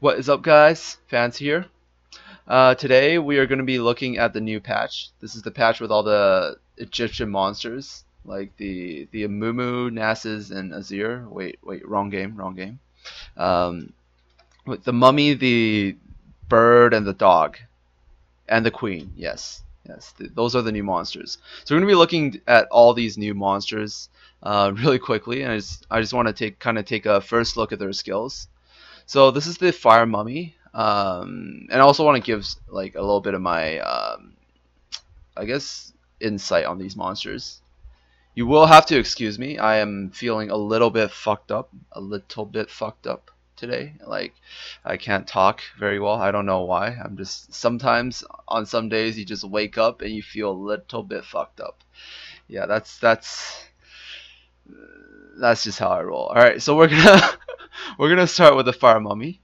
What is up, guys? Fans here. Today we are going to be looking at the new patch. This is the patch with all the Egyptian monsters, like the Amumu, Nasus, and Azir. Wait, wrong game, wrong game. With the mummy, the bird, and the dog, and the queen. Yes, yes, those are the new monsters. So we're going to be looking at all these new monsters really quickly, and I just want to take a first look at their skills. So this is the fire mummy, and I also want to give like a little bit of my, I guess, insight on these monsters. You will have to excuse me. I am feeling a little bit fucked up, today. Like I can't talk very well. I don't know why. I'm just sometimes on some days you just wake up and you feel a little bit fucked up. Yeah, that's just how I roll. All right, so we're gonna we're gonna start with the fire mummy.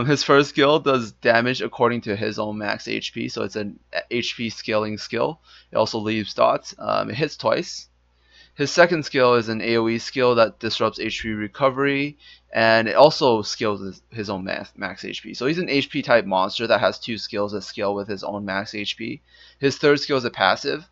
His first skill does damage according to his own max HP, so it's an HP scaling skill. It also leaves dots. It hits twice. His second skill is an AoE skill that disrupts HP recovery, and it also scales his own max HP. So he's an HP type monster that has two skills that scale with his own max HP. His third skill is a passive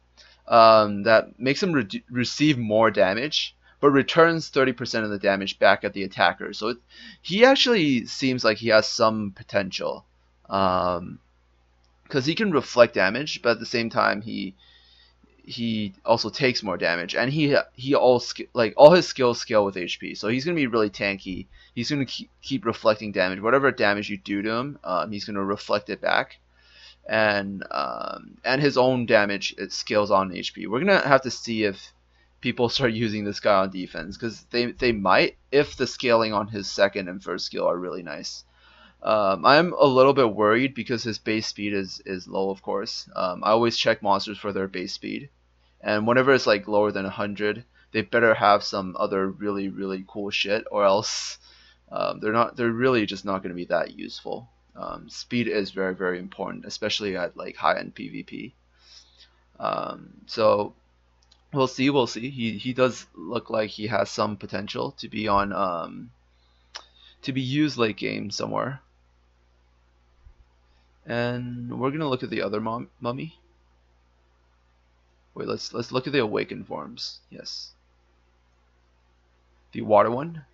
that makes him receive more damage, but returns 30% of the damage back at the attacker. So he actually seems like he has some potential, because he can reflect damage, but at the same time he also takes more damage, and all his skills scale with HP. So he's gonna be really tanky. He's gonna keep reflecting damage. Whatever damage you do to him, he's gonna reflect it back. And his own damage, it scales on HP. We're gonna have to see if people start using this guy on defense, because they might, if the scaling on his second and first skill are really nice. I'm a little bit worried because his base speed is low, of course. I always check monsters for their base speed, and whenever it's like lower than 100, they better have some other really cool shit, or else they're really just not going to be that useful. Speed is very important, especially at like high-end PvP. So we'll see. He does look like he has some potential to be on to be used late game somewhere. And we're gonna look at the other mummy. Wait, let's look at the awakened forms. Yes, the water one,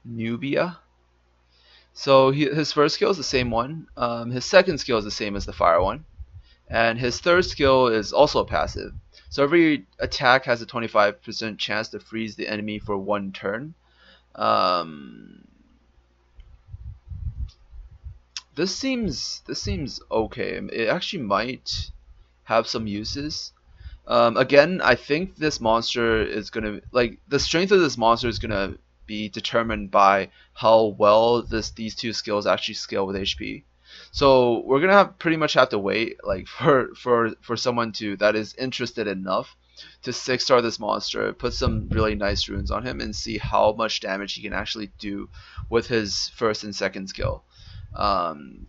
Nubia. So his first skill is the same one. His second skill is the same as the fire one, and his third skill is also a passive. So every attack has a 25% chance to freeze the enemy for one turn. This seems okay. It actually might have some uses. Again, I think this monster is gonna, like, the strength of this monster is gonna be determined by how well these two skills actually scale with HP. So we're gonna pretty much have to wait, like, for someone that is interested enough to 6-star this monster, put some really nice runes on him, and see how much damage he can actually do with his first and second skill. And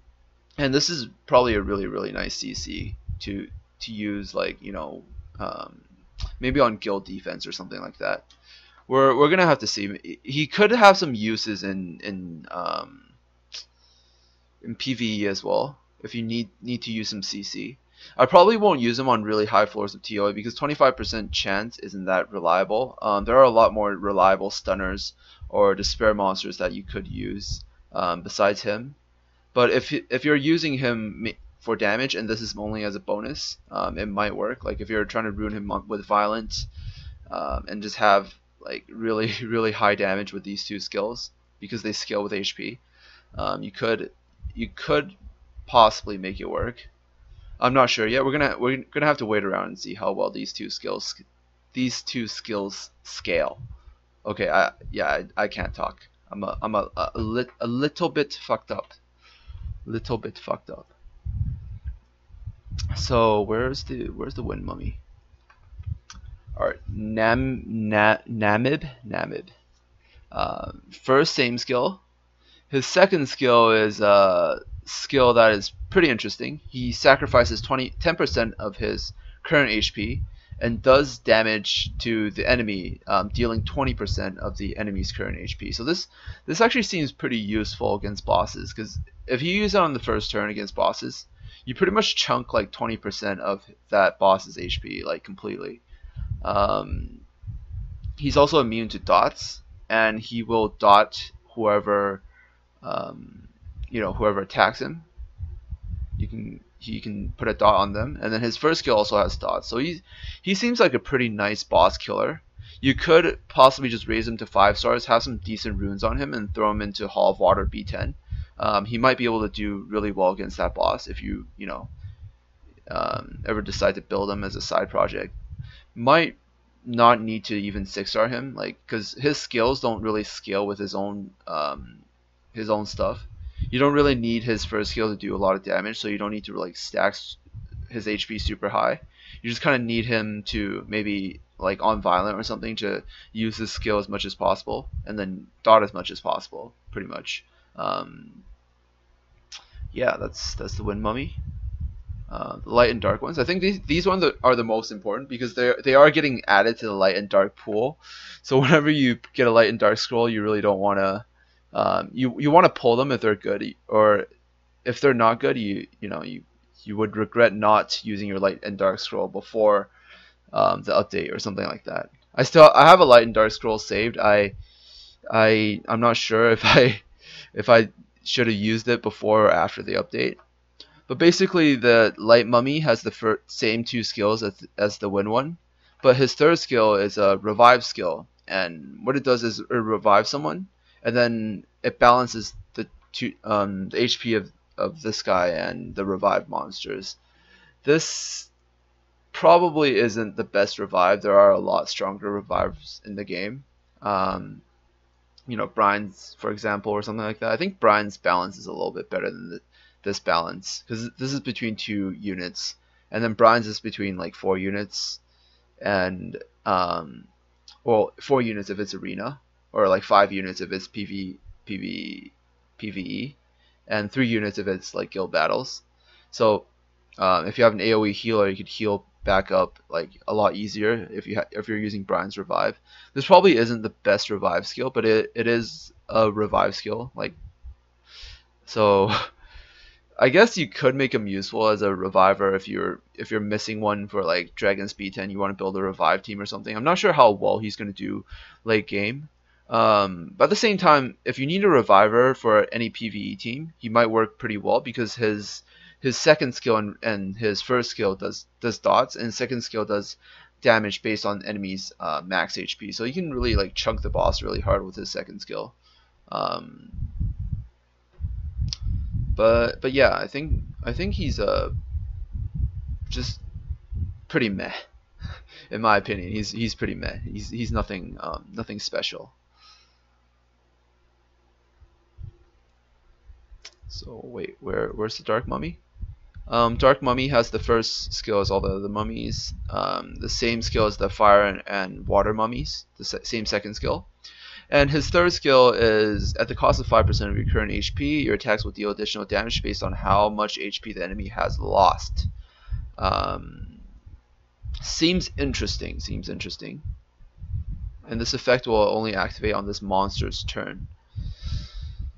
this is probably a really nice CC to use, like, maybe on guild defense or something like that. We're gonna have to see. He could have some uses in PvE as well if you need to use some CC. I probably won't use him on really high floors of TOA because 25% chance isn't that reliable. There are a lot more reliable stunners or despair monsters that you could use besides him. But if you're using him for damage and this is only as a bonus, it might work. Like if you're trying to ruin him with violence, and just have like really high damage with these two skills because they scale with HP, you could possibly make it work. I'm not sure yet. We're gonna have to wait around and see how well these two skills scale. Okay, I can't talk. I'm a little bit fucked up. So where's the wind mummy? All right, Namib. First, same skill. His second skill is a skill that is pretty interesting. He sacrifices 10% of his current HP and does damage to the enemy, dealing 20% of the enemy's current HP. So this actually seems pretty useful against bosses, because if you use it on the first turn against bosses, you pretty much chunk like 20% of that boss's HP like completely. He's also immune to dots, and he will dot whoever whoever attacks him. He can put a dot on them, and then his first skill also has dots. So he seems like a pretty nice boss killer. You could possibly just raise him to 5 stars, have some decent runes on him, and throw him into Hall of Water B10. He might be able to do really well against that boss if you ever decide to build him as a side project. Might not need to even 6-star him, like, because his skills don't really scale with his own stuff. You don't really need his first skill to do a lot of damage, so you don't need to like stack his HP super high. You just kind of need him to maybe like on violent or something to use his skill as much as possible, and then dot as much as possible, pretty much. Yeah, that's the Wind Mummy. The light and dark ones. I think these ones are the most important, because they are getting added to the light and dark pool. So whenever you get a light and dark scroll, you really don't want to. You want to pull them if they're good, or if they're not good, you would regret not using your light and dark scroll before the update or something like that. I have a light and dark scroll saved. I'm not sure if I should have used it before or after the update. But basically, the light mummy has the same 2 skills as the wind one, but his third skill is a revive skill, and what it does is it revives someone, and then it balances the HP of this guy and the revived monsters. This probably isn't the best revive. There are a lot stronger revives in the game. Brian's, for example, or something like that. I think Brian's balance is a little bit better than this balance, because this is between 2 units, and then Brian's is between like 4 units, and 4 units if it's arena, or like 5 units if it's PvE, and 3 units if it's like guild battles. So if you have an AoE healer, you could heal back up like a lot easier if you're using Brian's revive. This probably isn't the best revive skill, but it is a revive skill, like, so I guess you could make him useful as a reviver if you're missing one for like Dragon's B10. You want to build a revive team or something. I'm not sure how well he's going to do late game. But at the same time, if you need a reviver for any PvE team, he might work pretty well, because his second skill and his first skill does dots, and second skill does damage based on enemies' max HP. So you can really like chunk the boss really hard with his second skill. But yeah, I think he's just pretty meh, in my opinion. He's pretty meh. He's nothing special. So wait, where's the Dark Mummy? Dark Mummy has the first skill as all the other mummies. The same skill as the fire and water mummies. The same second skill. And his third skill is, at the cost of 5% of your current HP, your attacks will deal additional damage based on how much HP the enemy has lost. Seems interesting. And this effect will only activate on this monster's turn.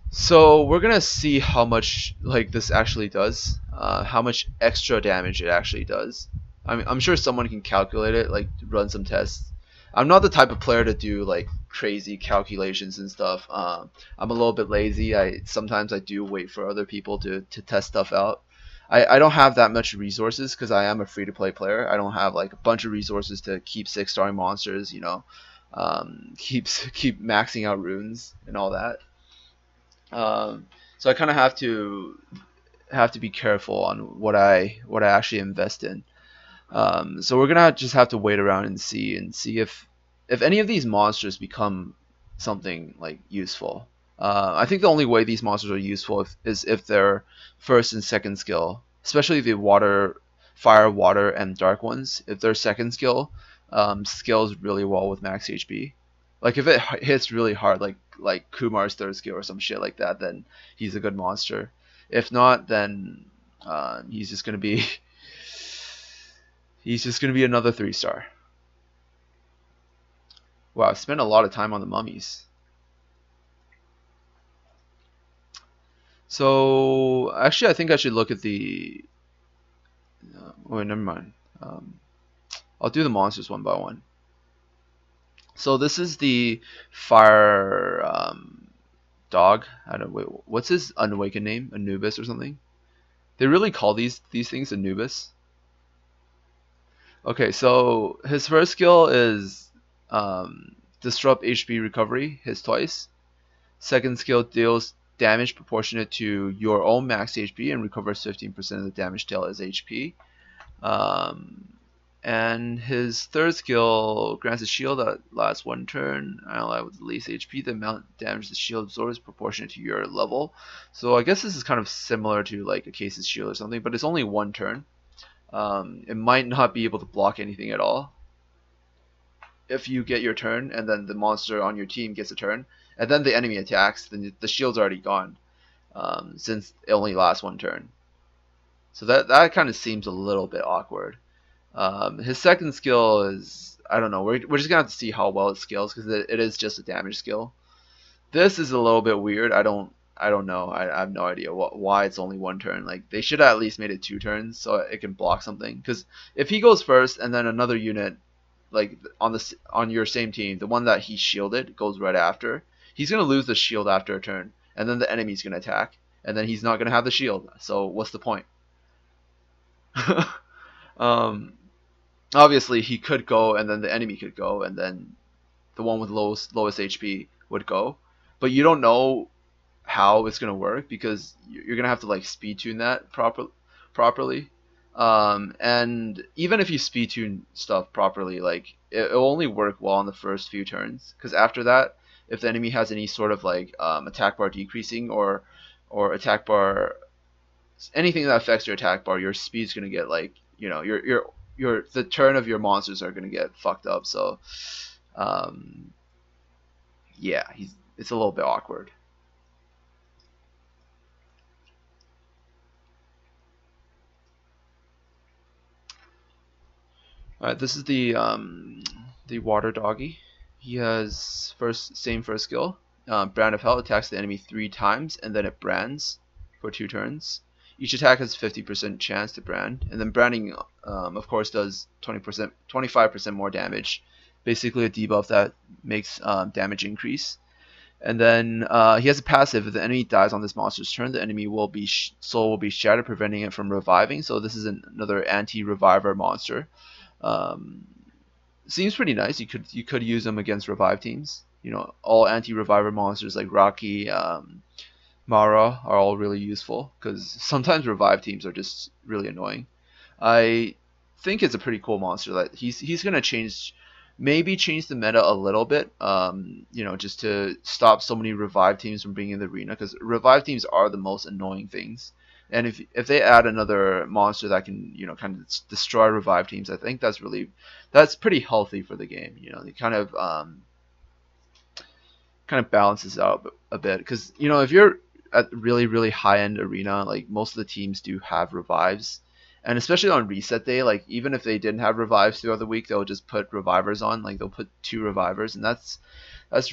So we're gonna see how much like this actually does, how much extra damage it actually does. I'm sure someone can calculate it, like run some tests. I'm not the type of player to do like crazy calculations and stuff. I'm a little bit lazy. Sometimes I do wait for other people to test stuff out. I don't have that much resources, because I am a free-to-play player. I don't have like a bunch of resources to keep 6-star monsters, keep maxing out runes and all that. So I kind of have to be careful on what I actually invest in. So we're gonna just have to wait around and see if any of these monsters become something like useful. I think the only way these monsters are useful is if they're first and second skill, especially the fire, water, and dark ones. If their second skill scales really well with max HP, like if it hits really hard, like Kumar's third skill or some shit like that, then he's a good monster. If not, then he's just gonna be He's just going to be another 3-star. Wow, I've spent a lot of time on the mummies. So, actually, I think I should look at the... wait, never mind. I'll do the monsters one by one. So this is the fire dog. I don't wait. What's his unawakened name? Anubis or something? They really call these things Anubis. Okay, so his first skill is disrupt HP recovery. Hits twice. Second skill deals damage proportionate to your own max HP and recovers 15% of the damage dealt as HP. And his third skill grants a shield that lasts 1 turn. Ally with the least HP, the amount of damage the shield absorbs is proportionate to your level. So I guess this is kind of similar to like a Case's shield or something, but it's only 1 turn. It might not be able to block anything at all. If you get your turn and then the monster on your team gets a turn, and then the enemy attacks, then the shield's already gone, since it only lasts 1 turn. So that kind of seems a little bit awkward. His second skill is, I don't know, we're just gonna have to see how well it scales because it is just a damage skill. This is a little bit weird. I don't know. I have no idea why it's only 1 turn. Like they should have at least made it 2 turns so it can block something. Because if he goes first and then another unit, like on your same team, the one that he shielded goes right after, he's gonna lose the shield after a turn, and then the enemy's gonna attack, and then he's not gonna have the shield. So what's the point? Obviously he could go and then the enemy could go and then the one with lowest HP would go, but you don't know how it's gonna work because you're gonna have to like speed tune that properly. And even if you speed tune stuff properly, like it'll only work well on the first few turns, because after that, if the enemy has any sort of like attack bar decreasing or attack bar, anything that affects your attack bar, your speed's gonna get like, you know, the turn of your monsters are gonna get fucked up. So yeah, it's a little bit awkward. Alright, this is the water doggy. He has same first skill. Brand of Hell attacks the enemy 3 times and then it brands for 2 turns. Each attack has 50% chance to brand, and then branding, of course, does 25% more damage. Basically, a debuff that makes damage increase. And then he has a passive. If the enemy dies on this monster's turn, the enemy soul will be shattered, preventing it from reviving. So this is another anti-reviver monster. Seems pretty nice. You could use them against revive teams. You know, all anti-reviver monsters like Rocky, Mara are all really useful because sometimes revive teams are just really annoying. I think it's a pretty cool monster that he's gonna maybe change the meta a little bit. You know, just to stop so many revive teams from being in the arena, because revive teams are the most annoying things. And if they add another monster that can, you know, kind of destroy revive teams, I think that's pretty healthy for the game. You know, it kind of balances out a bit, because you know, if you're at really high end arena, like most of the teams do have revives, and especially on reset day, like even if they didn't have revives throughout the week, they'll just put revivers on. Like they'll put 2 revivers, and that's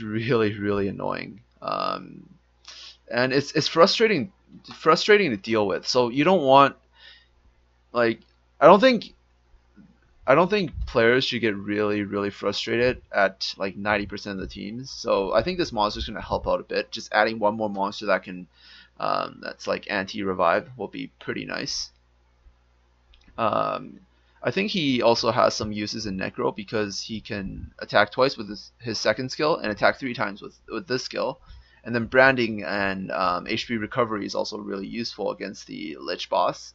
really annoying. And it's frustrating to deal with. So you don't want, like, I don't think players should get really frustrated at like 90% of the teams. So I think this monster is going to help out a bit. Just adding one more monster that can that's like anti-revive will be pretty nice. I think he also has some uses in Necro, because he can attack twice with his second skill and attack 3 times with this skill. And then branding and HP recovery is also really useful against the Lich boss.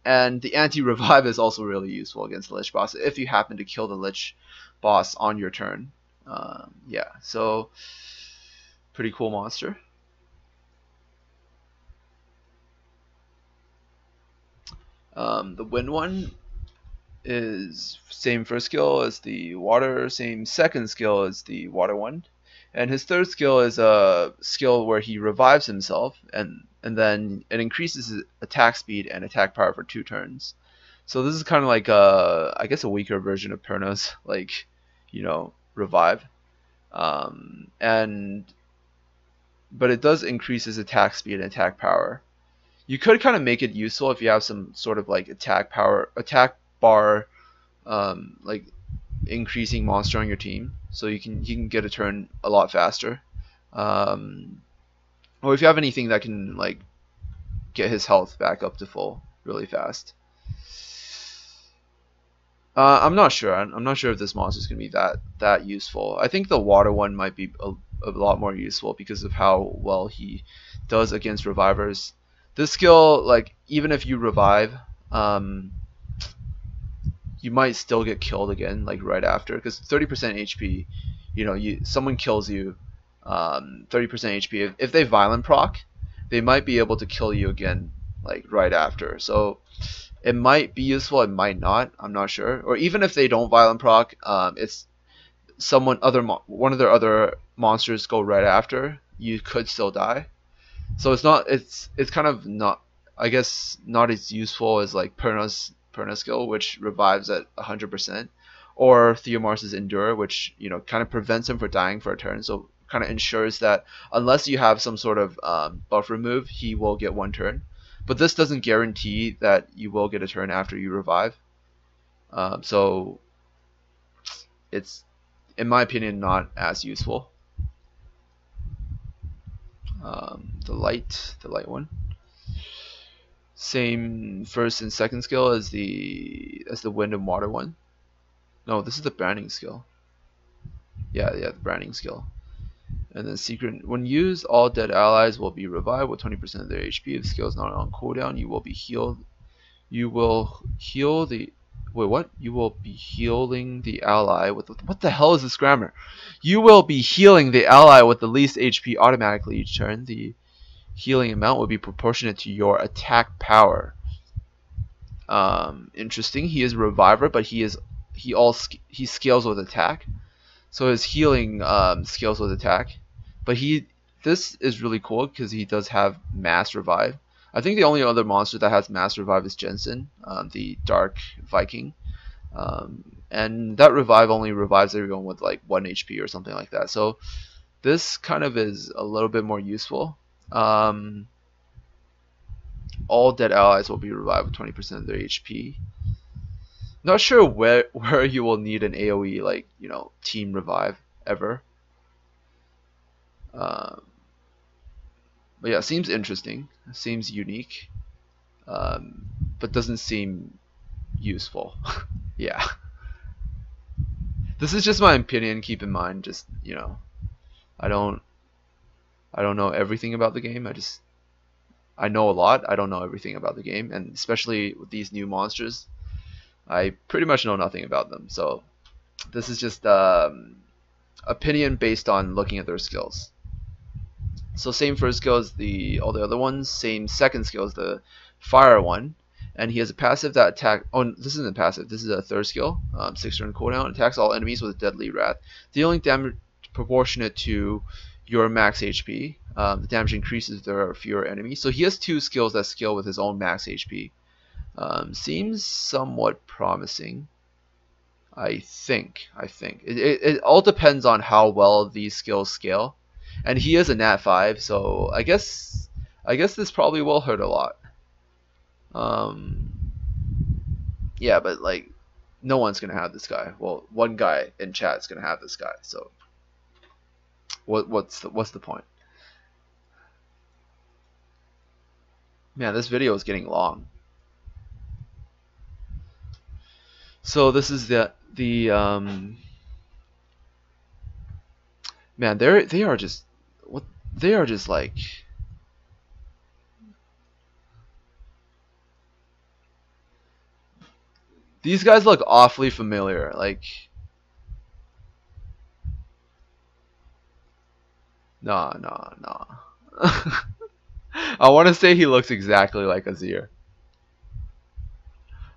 And the anti-revive is also really useful against the Lich boss if you happen to kill the Lich boss on your turn. Yeah, so pretty cool monster. The wind one is same first skill as the water, same second skill as the water one. And his third skill is a skill where he revives himself, and then it increases his attack speed and attack power for 2 turns. So this is kind of like I guess a weaker version of Perna's like, revive. And but it does increase his attack speed and attack power. You could kind of make it useful if you have some sort of like attack bar, like increasing monster on your team, so you can get a turn a lot faster. Um, or if you have anything that can like get his health back up to full really fast. I'm not sure. I'm not sure if this monster is going to be that useful. I think the water one might be a lot more useful because of how well he does against revivers. This skill, like even if you revive, you might still get killed again, like right after, because 30% HP. Someone kills you, 30% HP. If they violent proc, they might be able to kill you again, like right after. So it might be useful, it might not. I'm not sure. Or even if they don't violent proc, it's one of their other monsters go right after. You could still die. So it's kind of not, I guess, not as useful as like Perna's skill, which revives at 100%, or Theomars's Endure, which kind of prevents him from dying for a turn. So kind of ensures that unless you have some sort of buff remove, he will get one turn. But this doesn't guarantee that you will get a turn after you revive. So it's, in my opinion, not as useful. The light one. Same first and second skill as the wind and water one. No, this is the branding skill. Yeah, the branding skill. And then secret, when used, all dead allies will be revived with 20% of their HP. If the skill is not on cooldown, you will be healed. You will heal the You will be healing the ally with what the hell is this grammar? You will be healing the ally with the least HP automatically each turn. The healing amount will be proportionate to your attack power. Interesting. He is a reviver, but he scales with attack. So his healing scales with attack. But this is really cool because he does have mass revive. I think the only other monster that has mass revive is Jensen, the Dark Viking. And that revive only revives everyone with like 1 HP or something like that. So this kind of is a little bit more useful. All dead allies will be revived with 20% of their HP. Not sure where you will need an AoE like team revive ever. But yeah, seems interesting. Seems unique. But doesn't seem useful. Yeah. This is just my opinion. Keep in mind, just I don't know everything about the game. I know a lot. I don't know everything about the game, and especially with these new monsters, I pretty much know nothing about them. So this is just opinion based on looking at their skills. So same first skill as all the other ones. Same second skill as the fire one, and he has a passive that attack. Oh, this isn't passive. This is a third skill. 6 turn cooldown. Attacks all enemies with a deadly wrath, dealing damage proportionate to your max HP. The damage increases if there are fewer enemies. So he has 2 skills that scale with his own max HP. Seems somewhat promising. I think it all depends on how well these skills scale, and he is a nat 5, so I guess this probably will hurt a lot. Yeah, but like no one's gonna have this guy. Well, one guy in chat is gonna have this guy, so what's the point? Man, this video is getting long. So this is the man, they are just like, these guys look awfully familiar. Like, no. I want to say he looks exactly like Azir.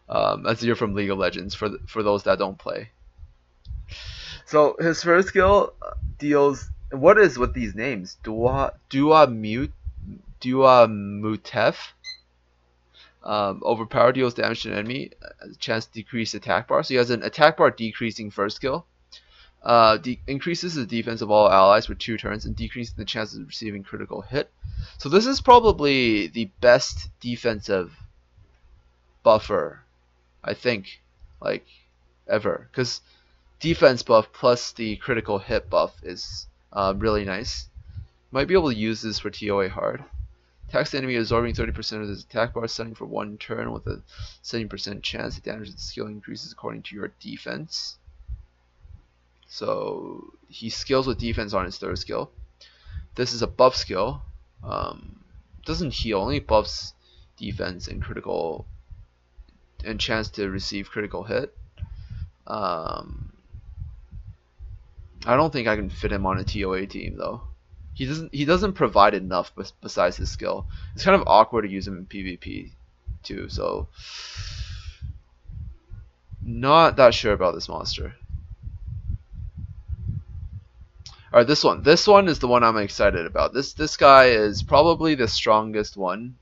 Azir from League of Legends, for those that don't play. So his first skill deals. What is with these names? Dua Mutef. Overpower deals damage to an enemy. Chance to decrease attack bar. So he has an attack bar decreasing first skill. Increases the defense of all allies for 2 turns and decreases the chances of receiving critical hit. So this is probably the best defensive buffer, I think, like ever, because defense buff plus the critical hit buff is really nice. Might be able to use this for TOA hard. Attacks the enemy absorbing 30% of his attack bar, setting for 1 turn with a 70% chance to damage the skill increases according to your defense. So he scales with defense on his 3rd skill. This is a buff skill. Doesn't heal, only buffs defense and critical and chance to receive critical hit. I don't think I can fit him on a TOA team though. He doesn't provide enough besides his skill. It's kind of awkward to use him in PvP too, so not that sure about this monster. Alright, this one. This one is the one I'm excited about. This guy is probably the strongest one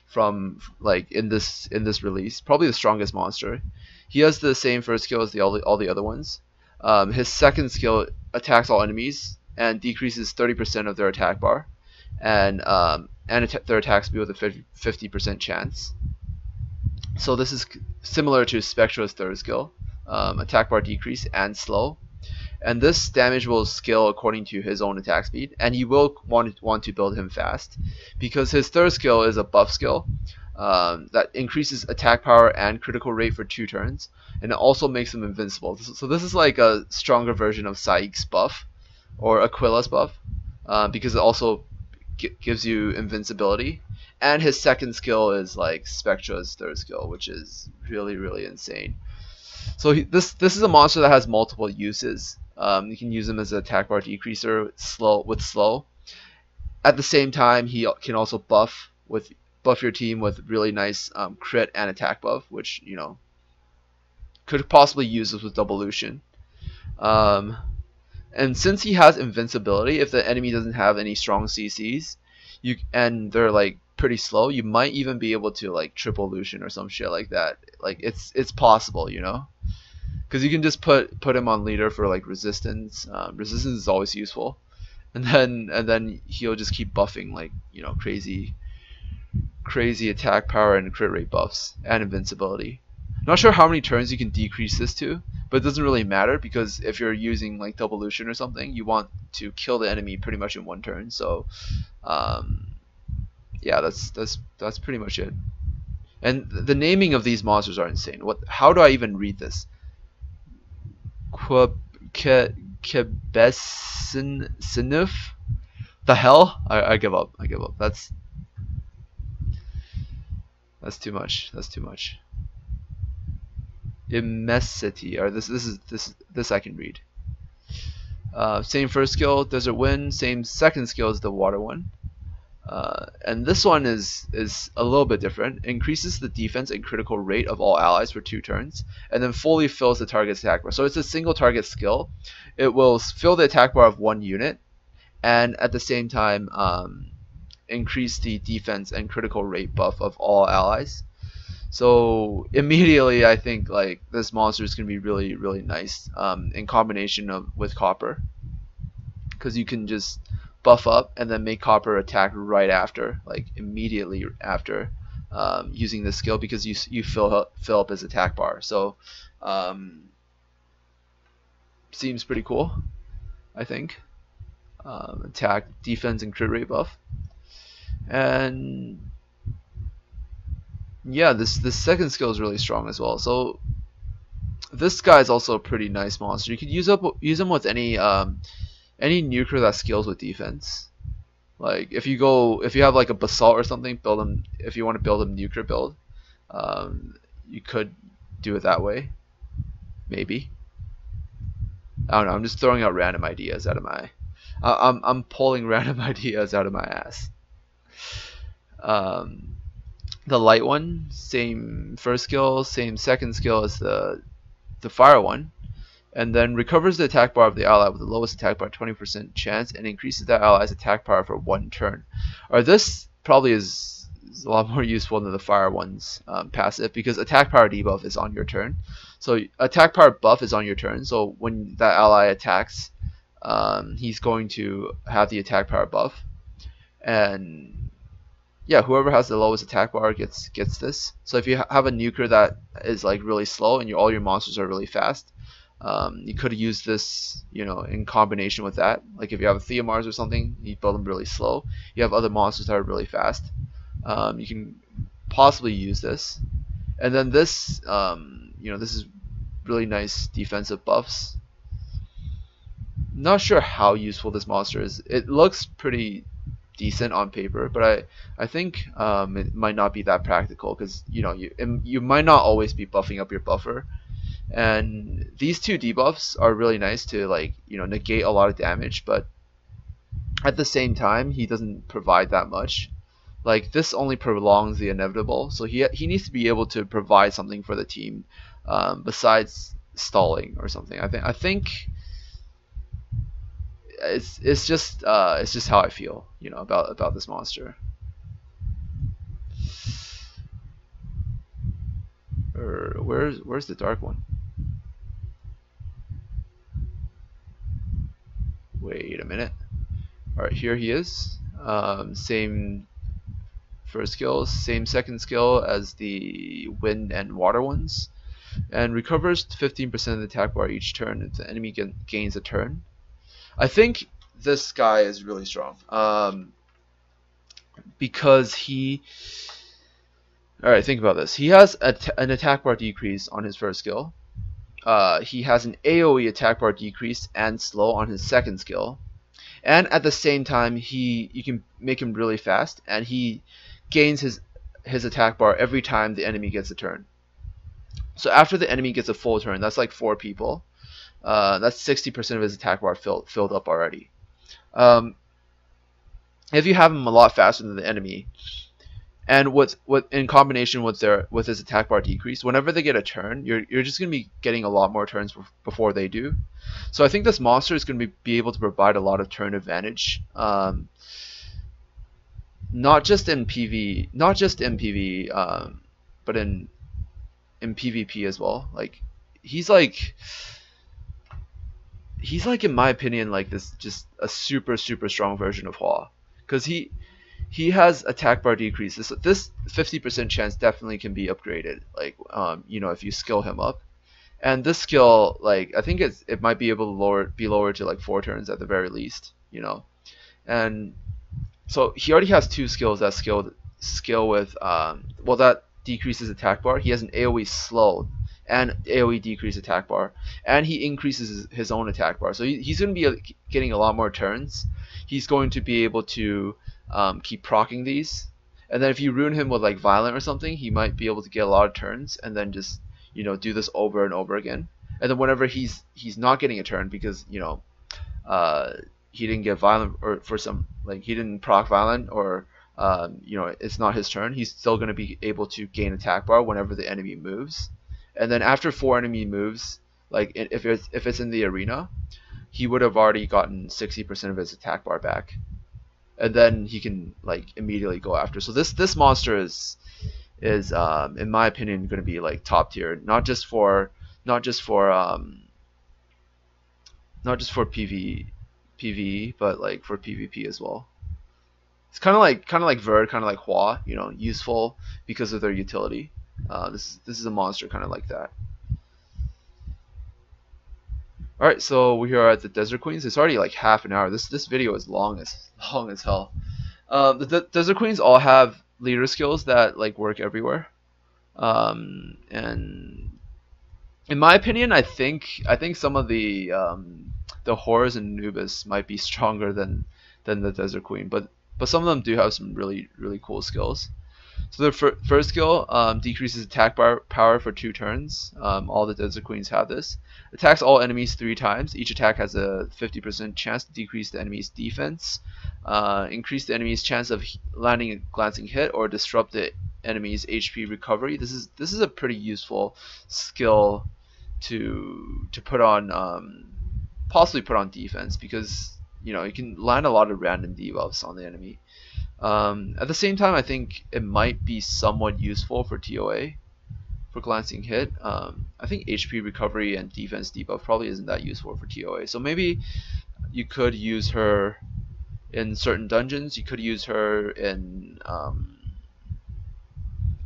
from like in this release. Probably the strongest monster. He has the same first skill as all the other ones. His 2nd skill attacks all enemies and decreases 30% of their attack bar, and their attack speed with a 50% chance. So this is similar to Spectra's 3rd skill, attack bar decrease and slow. And this damage will scale according to his own attack speed, and he will want to build him fast, because his 3rd skill is a buff skill that increases attack power and critical rate for 2 turns, and it also makes him invincible. So this is like a stronger version of Saik's buff, or Aquila's buff, because it also gives you invincibility. And his 2nd skill is like Spectra's 3rd skill, which is really insane. So this is a monster that has multiple uses. You can use him as an attack bar decreaser with slow. At the same time, he can also buff your team with really nice crit and attack buff, which could possibly use this with Devolution. And since he has invincibility, if the enemy doesn't have any strong CCs, and they're like pretty slow, you might even be able to like triple Lucian or some shit like that. Like it's possible, because you can just put him on leader for like resistance. Resistance is always useful, and then he'll just keep buffing like crazy attack power and crit rate buffs and invincibility. Not sure how many turns you can decrease this to, but it doesn't really matter, because if you're using like Devolution or something, you want to kill the enemy pretty much in 1 turn. So yeah, that's pretty much it. And the naming of these monsters are insane. How do I even read this? Kebesinif? The hell? I give up. I give up. That's too much. That's too much. Immensity. Or this I can read. Same first skill, Desert Wind. Same 2nd skill as the water one. And this one is a little bit different. Increases the defense and critical rate of all allies for 2 turns, and then fully fills the target's attack bar. So it's a single target skill. It will fill the attack bar of 1 unit, and at the same time increase the defense and critical rate buff of all allies. So immediately I think like this monster is going to be really nice in combination with Copper, because you can just buff up and then make Copper attack right after, like immediately after using this skill, because you fill up his attack bar. So seems pretty cool, I think. Attack, defense, and crit rate buff. And yeah, this 2nd skill is really strong as well. So this guy is also a pretty nice monster. You could use him with any nuker that scales with defense. Like if you have like a basalt or something, build him. If you want to build a nuker build, you could do it that way. Maybe. I don't know. I'm just throwing out random ideas out of my. I'm pulling random ideas out of my ass. The light one, same first skill, same 2nd skill as the fire one, and then recovers the attack bar of the ally with the lowest attack bar 20% chance, and increases that ally's attack power for 1 turn. Or this probably is is a lot more useful than the fire one's passive, because attack power debuff is on your turn. So attack power buff is on your turn. So when that ally attacks, he's going to have the attack power buff, and yeah, whoever has the lowest attack bar gets this. So if you have a nuker that is like really slow and all your monsters are really fast, you could use this, you know, in combination with that. Like if you have a Theomars or something, you build them really slow. You have other monsters that are really fast. You can possibly use this, and then this, you know, this is really nice defensive buffs. Not sure how useful this monster is. It looks pretty decent on paper, but I think it might not be that practical, because you know you might not always be buffing up your buffer, and these two debuffs are really nice to, like, you know, negate a lot of damage, but at the same time he doesn't provide that much. Like this only prolongs the inevitable, so he needs to be able to provide something for the team besides stalling or something. I think it's just how I feel, you know, about this monster. Or where's the dark one? Wait a minute. All right, here he is. Same first skill, same second skill as the wind and water ones, and recovers 15% of the attack bar each turn if the enemy gains a turn. I think this guy is really strong because he. Alright, think about this. He has an attack bar decrease on his first skill. He has an AoE attack bar decrease and slow on his second skill. And at the same time, you can make him really fast, and he gains his attack bar every time the enemy gets a turn. So after the enemy gets a full turn, that's like 4 people. That's 60% of his attack bar filled up already. If you have him a lot faster than the enemy, and what in combination with his attack bar decrease, whenever they get a turn, you're just gonna be getting a lot more turns before they do. So I think this monster is gonna be able to provide a lot of turn advantage, not just in PvE, but in PvP as well. Like he's like in my opinion like this, just a super strong version of Hua, because he has attack bar decrease. This 50% chance definitely can be upgraded, like you know, if you skill him up. And this skill, like I think it might be able to be lowered to like 4 turns at the very least, you know. And so he already has 2 skills that skill with well, that decreases attack bar. He has an AoE slow and AoE decrease attack bar, and he increases his own attack bar. So he's going to be getting a lot more turns. He's going to be able to keep proccing these, and then if you ruin him with like violent or something, he might be able to get a lot of turns, and then just, you know, do this over and over again. And then whenever he's not getting a turn because, you know, he didn't get violent, or for some, like he didn't proc violent, or you know, it's not his turn, he's still going to be able to gain attack bar whenever the enemy moves. And then after 4 enemy moves, like if it's in the arena, he would have already gotten 60% of his attack bar back, and then he can like immediately go after. So this monster is in my opinion going to be like top tier, not just for PvE, but like for PvP as well. It's kind of like Verd, kind of like Hua, you know, useful because of their utility. This is a monster kind of like that. Alright, so we are at the Desert Queens. It's already like half an hour. This video is long as hell. The Desert Queens all have leader skills that like work everywhere. And in my opinion, I think some of the horrors in Anubis might be stronger than the Desert Queen, but some of them do have some really cool skills. So the first skill decreases attack power for 2 turns. All the Desert Queens have this. Attacks all enemies 3 times. Each attack has a 50% chance to decrease the enemy's defense, increase the enemy's chance of landing a glancing hit, or disrupt the enemy's HP recovery. This is a pretty useful skill to put on, possibly put on defense, because you can land a lot of random debuffs on the enemy. At the same time, I think it might be somewhat useful for TOA, for glancing hit. I think HP recovery and defense debuff probably isn't that useful for TOA. So maybe you could use her in certain dungeons. You could use her in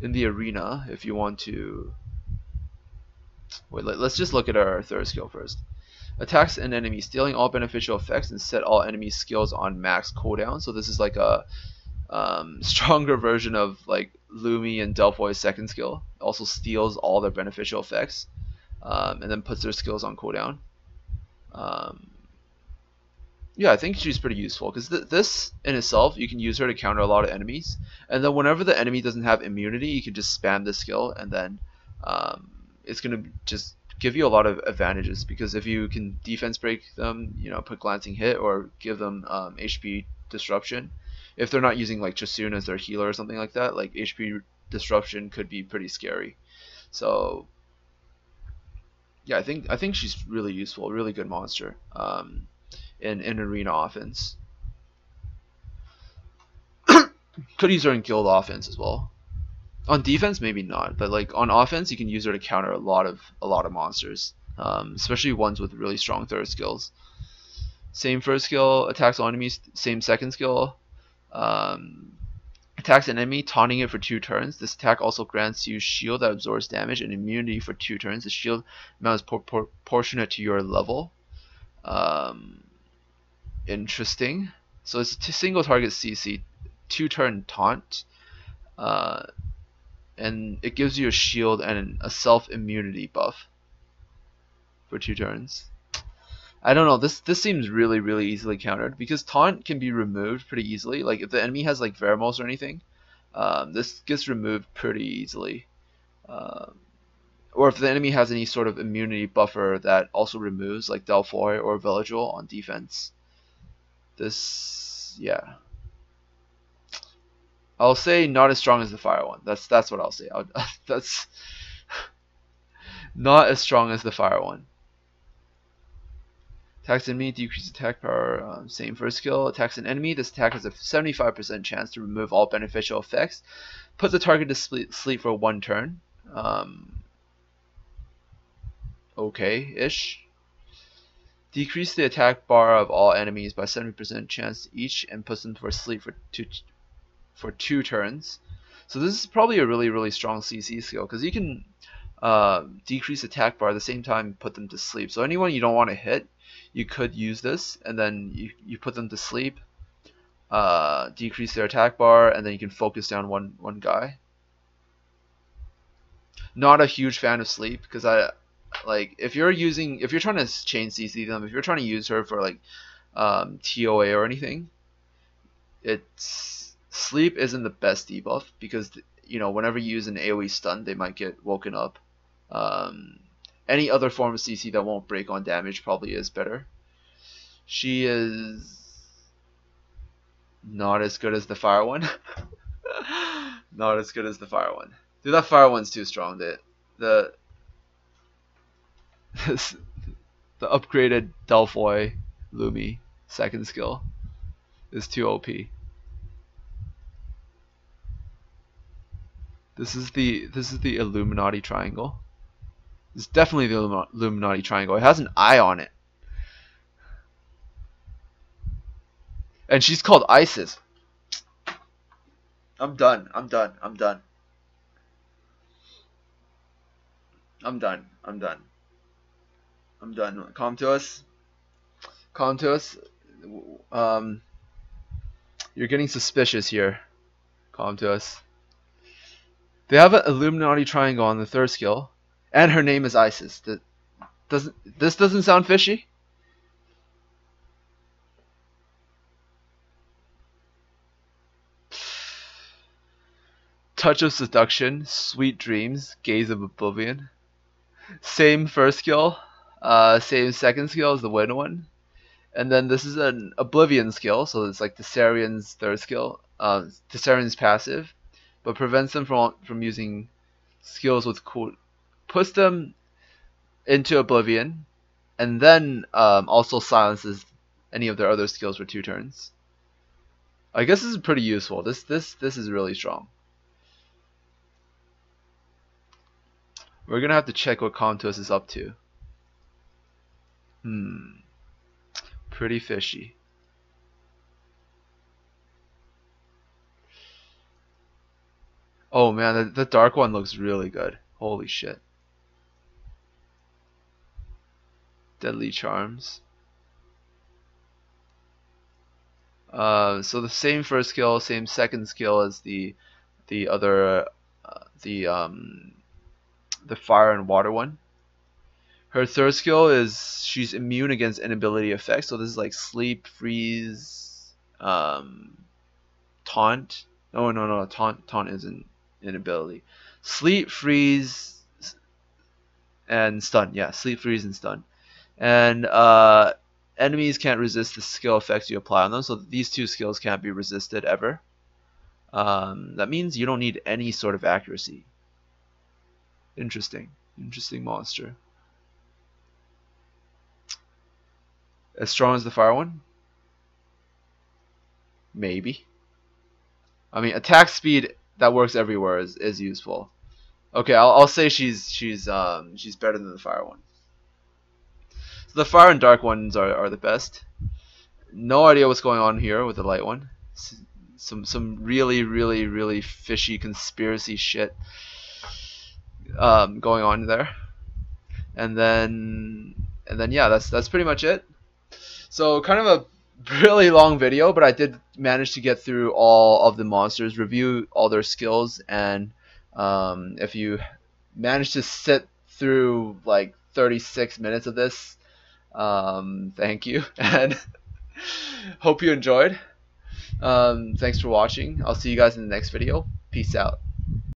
the arena if you want to. Wait, let's just look at our third skill first. Attacks an enemy, stealing all beneficial effects and set all enemy skills on max cooldown. So this is like a stronger version of like Lumi and Delphoi's second skill. Also steals all their beneficial effects, and then puts their skills on cooldown. Yeah, I think she's pretty useful because this in itself, you can use her to counter a lot of enemies, and then whenever the enemy doesn't have immunity, you can just spam this skill, and then it's gonna just give you a lot of advantages, because if you can defense break them, put glancing hit or give them HP disruption, if they're not using like Chasun as their healer or something like that, like HP disruption could be pretty scary. So yeah, I think she's really useful, really good monster in arena offense. Could use her in guild offense as well. On defense, maybe not, but like on offense, you can use her to counter a lot of monsters, especially ones with really strong third skills. Same first skill, attacks on enemies. Same second skill, attacks an enemy, taunting it for 2 turns. This attack also grants you shield that absorbs damage and immunity for 2 turns. The shield amount is proportionate to your level. Interesting. So it's a single target CC, 2-turn taunt. And it gives you a shield and a self immunity buff for 2 turns. I don't know, this seems really easily countered, because taunt can be removed pretty easily. Like if the enemy has like Vermos or anything, this gets removed pretty easily. Or if the enemy has any sort of immunity buffer that also removes, like Delphoi or Veligil on defense. This, yeah. I'll say not as strong as the fire one. That's what I'll say. That's not as strong as the fire one. Attacks enemy, decrease attack power, same first skill. Attacks an enemy, this attack has a 75% chance to remove all beneficial effects. Put the target to sleep for 1 turn. Okay-ish. Decrease the attack bar of all enemies by 70% chance each, and puts them for sleep for 2 turns. So this is probably a really strong CC skill, because you can decrease attack bar at the same time put them to sleep. So anyone you don't want to hit, you could use this, and then you put them to sleep, decrease their attack bar, and then you can focus down one guy. Not a huge fan of sleep, because if you're trying to chain CC them, if you're trying to use her for like TOA or anything, sleep isn't the best debuff, because whenever you use an AoE stun, they might get woken up. Any other form of CC that won't break on damage probably is better. She is not as good as the fire one. Not as good as the fire one. Dude, that fire one's too strong. The upgraded Delphoi Lumi second skill is too OP. This is the Illuminati triangle. It's definitely the Illuminati triangle. It has an eye on it. And she's called Isis. I'm done. Com2us. You're getting suspicious here. Com2us. They have an Illuminati triangle on the third skill, and her name is Isis. This doesn't sound fishy? Touch of Seduction, Sweet Dreams, Gaze of Oblivion. Same first skill, same second skill as the Wind one. And then this is an Oblivion skill, so it's like Tessarian's third skill, Tessarian's passive, but prevents them from using skills with cool, puts them into Oblivion, and then also silences any of their other skills for 2 turns. I guess this is pretty useful. This is really strong. We're gonna have to check what Com2us is up to. Pretty fishy. Oh man, the dark one looks really good. Holy shit. Deadly charms. So the same first skill, same second skill as the other the fire and water one. Her third skill is she's immune against inability effects. So this is like sleep, freeze, taunt. No, taunt isn't an ability. Sleep, freeze, and stun. Yeah, sleep, freeze, and stun. And enemies can't resist the skill effects you apply on them. So these 2 skills can't be resisted ever. That means you don't need any sort of accuracy. Interesting monster. As strong as the fire one? Maybe. I mean, attack speed that works everywhere is useful. Okay, I'll say she's better than the fire one. So the fire and dark ones are the best. No idea what's going on here with the light one. Some really fishy conspiracy shit going on there. And then yeah, that's pretty much it. So kind of a really long video, but I did manage to get through all of the monsters, review all their skills, and if you managed to sit through like 36 minutes of this, thank you, and hope you enjoyed. Thanks for watching. I'll see you guys in the next video. Peace out.